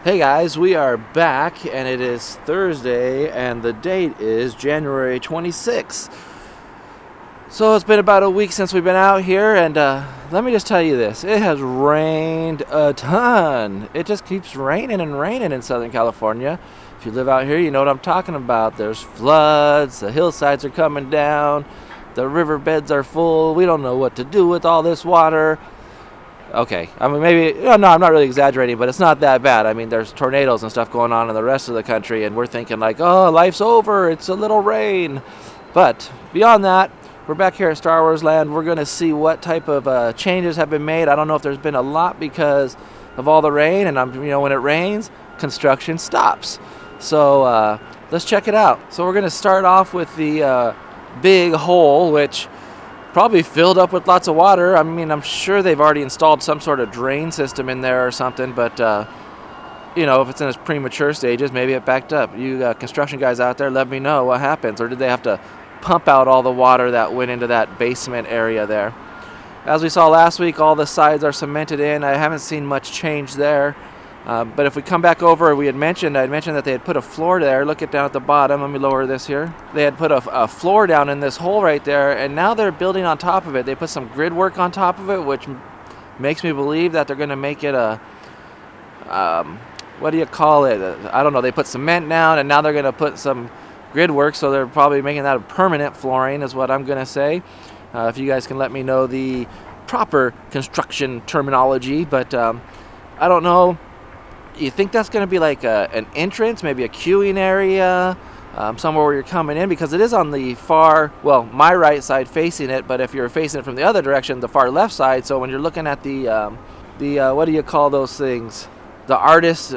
Hey guys, we are back and it is Thursday and the date is January 26th. So it's been about a week since we've been out here and let me just tell you this. It has rained a ton. It just keeps raining and raining in Southern California. If you live out here, you know what I'm talking about. There's floods, the hillsides are coming down, the riverbeds are full. We don't know what to do with all this water. Okay, I mean maybe, no, I'm not really exaggerating, but it's not that bad. I mean, there's tornadoes and stuff going on in the rest of the country, and we're thinking like, oh, life's over, it's a little rain. But beyond that, we're back here at Star Wars Land. We're going to see what type of changes have been made. I don't know if there's been a lot because of all the rain, and when it rains, construction stops. So let's check it out. So we're going to start off with the big hole, which probably filled up with lots of water. I mean, I'm sure they've already installed some sort of drain system in there or something, but, if it's in its premature stages, maybe it backed up. You construction guys out there, let me know what happens. Or did they have to pump out all the water that went into that basement area there? As we saw last week, all the sides are cemented in. I haven't seen much change there. But if we come back over, I had mentioned that they had put a floor there. Look it down at the bottom. Let me lower this here. They had put a floor down in this hole right there, and now they're building on top of it. They put some grid work on top of it, which makes me believe that they're going to make it a, what do you call it? I don't know. They put cement down, and now they're going to put some grid work, so they're probably making that a permanent flooring is what I'm going to say. If you guys can let me know the proper construction terminology, but I don't know. You think that's going to be like an entrance, maybe a queuing area, somewhere where you're coming in? Because it is on the my right side facing it, but if you're facing it from the other direction, the far left side. So when you're looking at the what do you call those things? The artist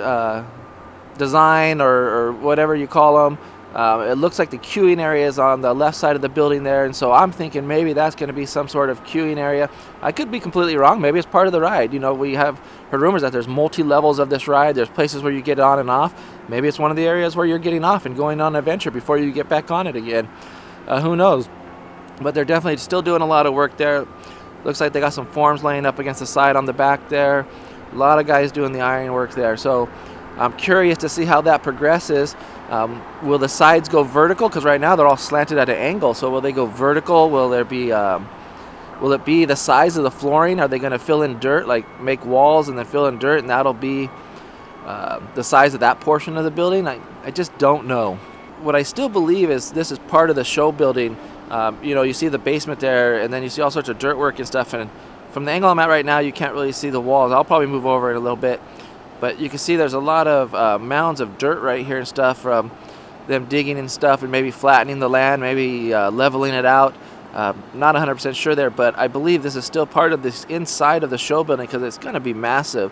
design or whatever you call them. It looks like the queuing area is on the left side of the building there, and so I'm thinking maybe that's going to be some sort of queuing area. I could be completely wrong. Maybe it's part of the ride. We have heard rumors that there's multi-levels of this ride. There's places where you get on and off. Maybe it's one of the areas where you're getting off and going on an adventure before you get back on it again. Who knows? But they're definitely still doing a lot of work there. Looks like they got some forms laying up against the side on the back there. A lot of guys doing the iron work there. So I'm curious to see how that progresses. Will the sides go vertical? Because right now they're all slanted at an angle. So will they go vertical? Will it be the size of the flooring? Are they going to fill in dirt, like make walls and then fill in dirt, and that'll be the size of that portion of the building? I just don't know. What I still believe is this is part of the show building. You see the basement there, and then you see all sorts of dirt work and stuff. And from the angle I'm at right now, you can't really see the walls. I'll probably move over in a little bit. But you can see there's a lot of mounds of dirt right here and stuff from them digging and stuff and maybe flattening the land, maybe leveling it out. Not 100% sure there, but I believe this is still part of this inside of the show building because it's going to be massive.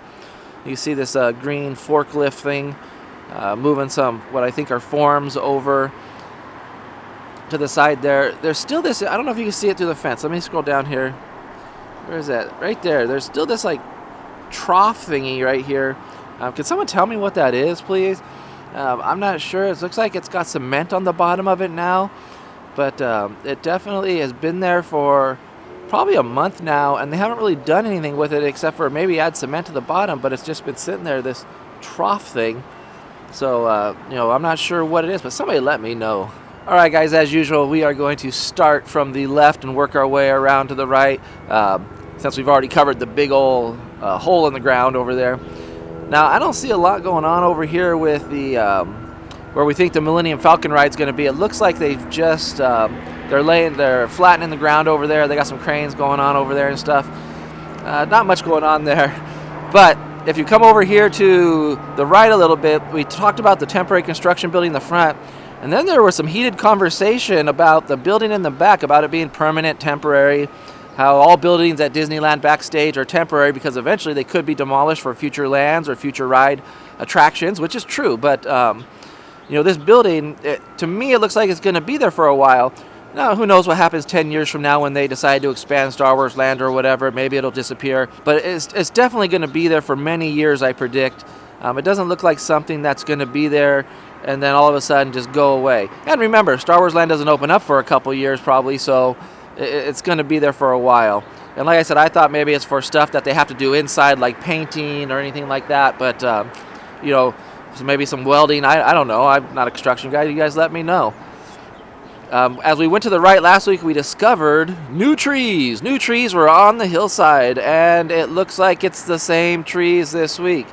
You see this green forklift thing moving some what I think are forms over to the side there. There's still this, I don't know if you can see it through the fence. Let me scroll down here. Where is that? Right there. There's still this like trough thingy right here. Can someone tell me what that is, please? I'm not sure. It looks like it's got cement on the bottom of it now, but it definitely has been there for probably a month now, and they haven't really done anything with it except for maybe add cement to the bottom, but it's just been sitting there, this trough thing. So, I'm not sure what it is, but somebody let me know. All right, guys, as usual, we are going to start from the left and work our way around to the right, since we've already covered the big old hole in the ground over there. Now, I don't see a lot going on over here with the where we think the Millennium Falcon ride's going to be. It looks like they've just they're flattening the ground over there. They got some cranes going on over there and stuff. Not much going on there, but if you come over here to the right a little bit, we talked about the temporary construction building in the front, and then there was some heated conversation about the building in the back, about it being permanent, temporary. How all buildings at Disneyland Backstage are temporary because eventually they could be demolished for future lands or future ride attractions, which is true. But, this building, to me, it looks like it's going to be there for a while. Now, who knows what happens 10 years from now when they decide to expand Star Wars Land or whatever. Maybe it'll disappear. But it's definitely going to be there for many years, I predict. It doesn't look like something that's going to be there and then all of a sudden just go away. And remember, Star Wars Land doesn't open up for a couple years probably, so it's going to be there for a while. And like I said, I thought maybe it's for stuff that they have to do inside, like painting or anything like that. But you know, maybe some welding. I don't know. I'm not a construction guy. You guys let me know. As we went to the right last week, we discovered new trees. New trees were on the hillside, and it looks like it's the same trees this week.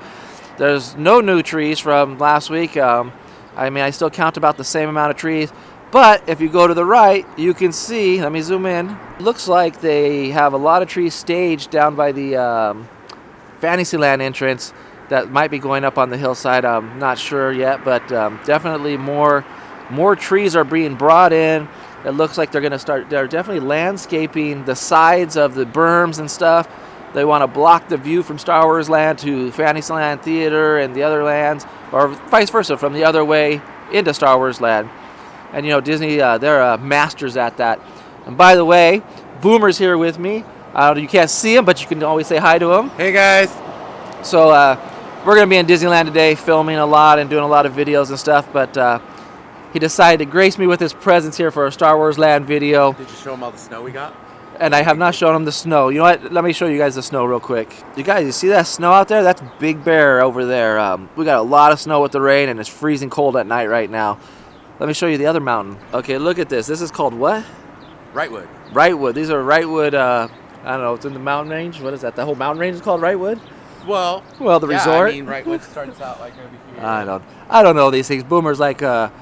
There's no new trees from last week. I still count about the same amount of trees. But if you go to the right, you can see, let me zoom in. Looks like they have a lot of trees staged down by the Fantasyland entrance that might be going up on the hillside. I'm not sure yet, but definitely more trees are being brought in. It looks like they're definitely landscaping the sides of the berms and stuff. They want to block the view from Star Wars Land to Fantasyland Theater and the other lands, or vice versa, from the other way into Star Wars Land. And Disney, they're masters at that. And by the way, Boomer's here with me. You can't see him, but you can always say hi to him. Hey guys. So we're going to be in Disneyland today, filming a lot and doing a lot of videos and stuff, but he decided to grace me with his presence here for a Star Wars Land video. Did you show him all the snow we got? And I have not shown him the snow. You know what? Let me show you guys the snow real quick. You guys, you see that snow out there? That's Big Bear over there. We got a lot of snow with the rain, and it's freezing cold at night right now. Let me show you the other mountain. Okay, look at this. This is called what? Wrightwood. Wrightwood. These are Wrightwood, I don't know, it's in the mountain range. What is that? The whole mountain range is called Wrightwood? Well, the resort? Wrightwood starts out like over here. I don't know these things. Boomer's like a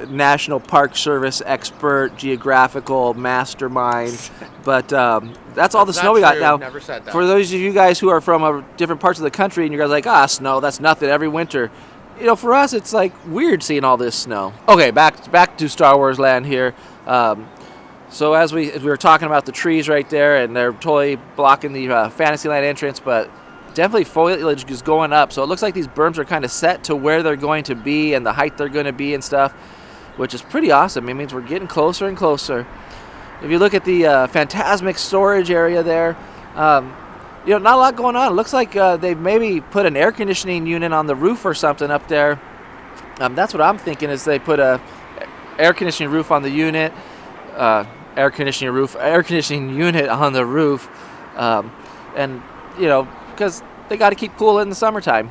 National Park Service expert, geographical mastermind. But that's all the snow we got now. Never said that. For those of you guys who are from different parts of the country and you guys are like, snow, that's nothing every winter. For us, it's like weird seeing all this snow. Okay, back to Star Wars Land here. So as we were talking about the trees right there, and they're totally blocking the Fantasyland entrance, but definitely foliage is going up. So it looks like these berms are kind of set to where they're going to be and the height they're going to be and stuff, which is pretty awesome. It means we're getting closer and closer. If you look at the Phantasmic storage area there, not a lot going on. It looks like they maybe put an air conditioning unit on the roof or something up there. That's what I'm thinking, is they put a air conditioning roof on the unit, air conditioning unit on the roof, and because they got to keep cool in the summertime.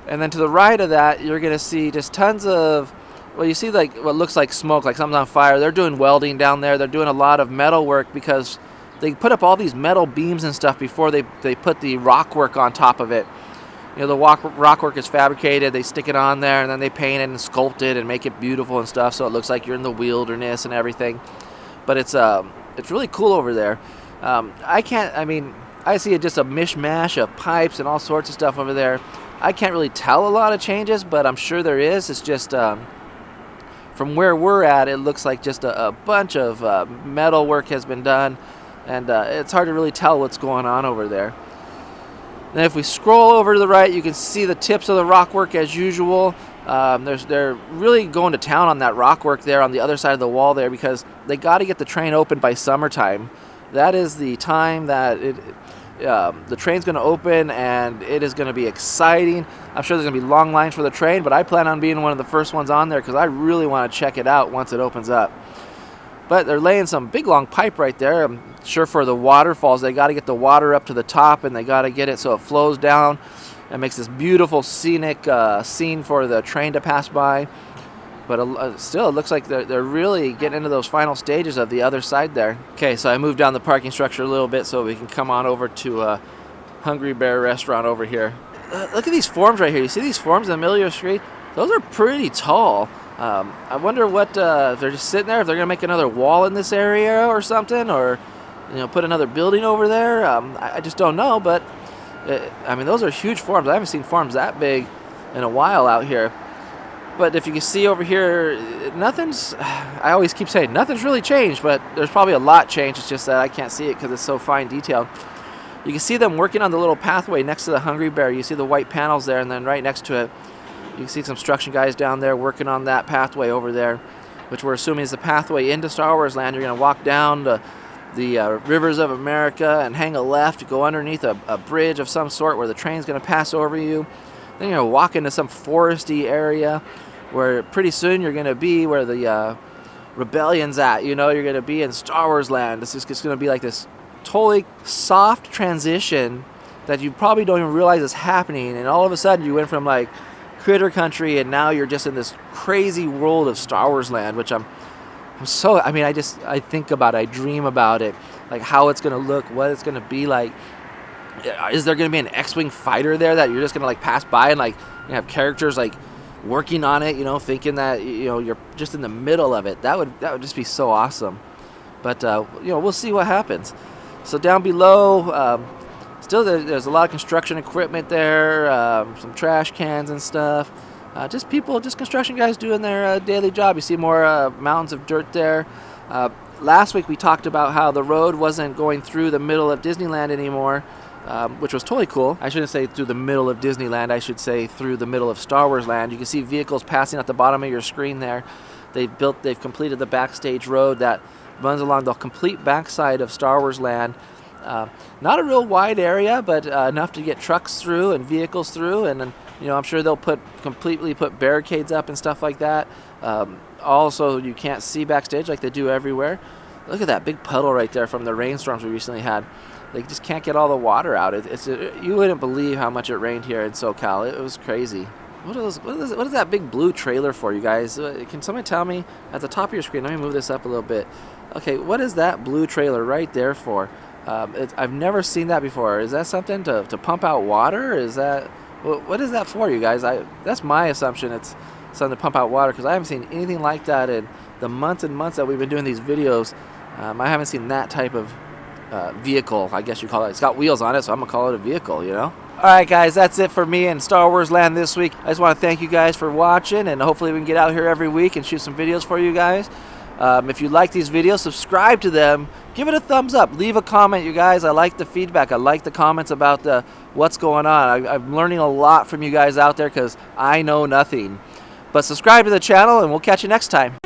And then to the right of that, you're going to see just tons of, you see like what looks like smoke, like something's on fire. They're doing welding down there. They're doing a lot of metal work because they put up all these metal beams and stuff before they put the rock work on top of it. The rock work is fabricated. They stick it on there, and then they paint it and sculpt it and make it beautiful and stuff, so it looks like you're in the wilderness and everything. But it's really cool over there. I see just a mishmash of pipes and all sorts of stuff over there. I can't really tell a lot of changes, but I'm sure there is. It's just from where we're at, it looks like just a bunch of metal work has been done. And it's hard to really tell what's going on over there. And if we scroll over to the right, you can see the tips of the rock work as usual. They're really going to town on that rock work there on the other side of the wall there, because they got to get the train open by summertime. That is the time that the train's going to open, and it is going to be exciting. I'm sure there's going to be long lines for the train, but I plan on being one of the first ones on there because I really want to check it out once it opens up. But they're laying some big long pipe right there. I'm sure for the waterfalls, they got to get the water up to the top, and they got to get it so it flows down and makes this beautiful scenic scene for the train to pass by. But still, it looks like they're really getting into those final stages of the other side there. Okay, so I moved down the parking structure a little bit so we can come on over to Hungry Bear restaurant over here. Look at these forms right here. You see these forms in the middle of your street? Those are pretty tall. I wonder what, if they're just sitting there, if they're going to make another wall in this area or something, or put another building over there. I just don't know, but those are huge forms. I haven't seen forms that big in a while out here. But if you can see over here, I always keep saying nothing's really changed, but there's probably a lot changed. It's just that I can't see it because it's so fine detailed. You can see them working on the little pathway next to the Hungry Bear. You see the white panels there, and then right next to it, you can see some construction guys down there working on that pathway over there, which we're assuming is the pathway into Star Wars Land. You're going to walk down the rivers of America and hang a left, go underneath a bridge of some sort where the train's going to pass over you. Then you're going to walk into some foresty area where pretty soon you're going to be where the rebellion's at. You're going to be in Star Wars Land. It's going to be like this totally soft transition that you probably don't even realize is happening, and all of a sudden you went from like Critter Country, and now you're just in this crazy world of Star Wars land, which I'm so, I mean, I think about it, I dream about it, like how it's gonna look, what it's gonna be like. Is there gonna be an X-wing fighter there that you're just gonna like pass by and like you have characters like working on it, thinking that you're just in the middle of it? That would just be so awesome. But we'll see what happens. So down below, still there's a lot of construction equipment there, some trash cans and stuff. Just construction guys doing their daily job. You see more mountains of dirt there. Last week we talked about how the road wasn't going through the middle of Disneyland anymore, which was totally cool. I shouldn't say through the middle of Disneyland. I should say through the middle of Star Wars land. You can see vehicles passing at the bottom of your screen there. They've completed the Backstage road that runs along the complete backside of Star Wars land. Not a real wide area, but enough to get trucks through and vehicles through, and then I'm sure they'll completely put barricades up and stuff like that. Also, you can't see Backstage like they do everywhere. Look at that big puddle right there from the rainstorms we recently had. They just can't get all the water out. You wouldn't believe how much it rained here in SoCal. It was crazy. What is that big blue trailer for, you guys? Can somebody tell me at the top of your screen? Let me move this up a little bit. Okay, what is that blue trailer right there for? I've never seen that before. Is that something to pump out water? What is that for, you guys? That's my assumption. It's something to pump out water, because I haven't seen anything like that in the months and months that we've been doing these videos. I haven't seen that type of vehicle, I guess you call it. It's got wheels on it, so I'm going to call it a vehicle, Alright guys, that's it for me in Star Wars land this week. I just want to thank you guys for watching, and hopefully we can get out here every week and shoot some videos for you guys. If you like these videos, subscribe to them. Give it a thumbs up. Leave a comment, you guys. I like the feedback. I like the comments about what's going on. I'm learning a lot from you guys out there, because I know nothing. But subscribe to the channel, and we'll catch you next time.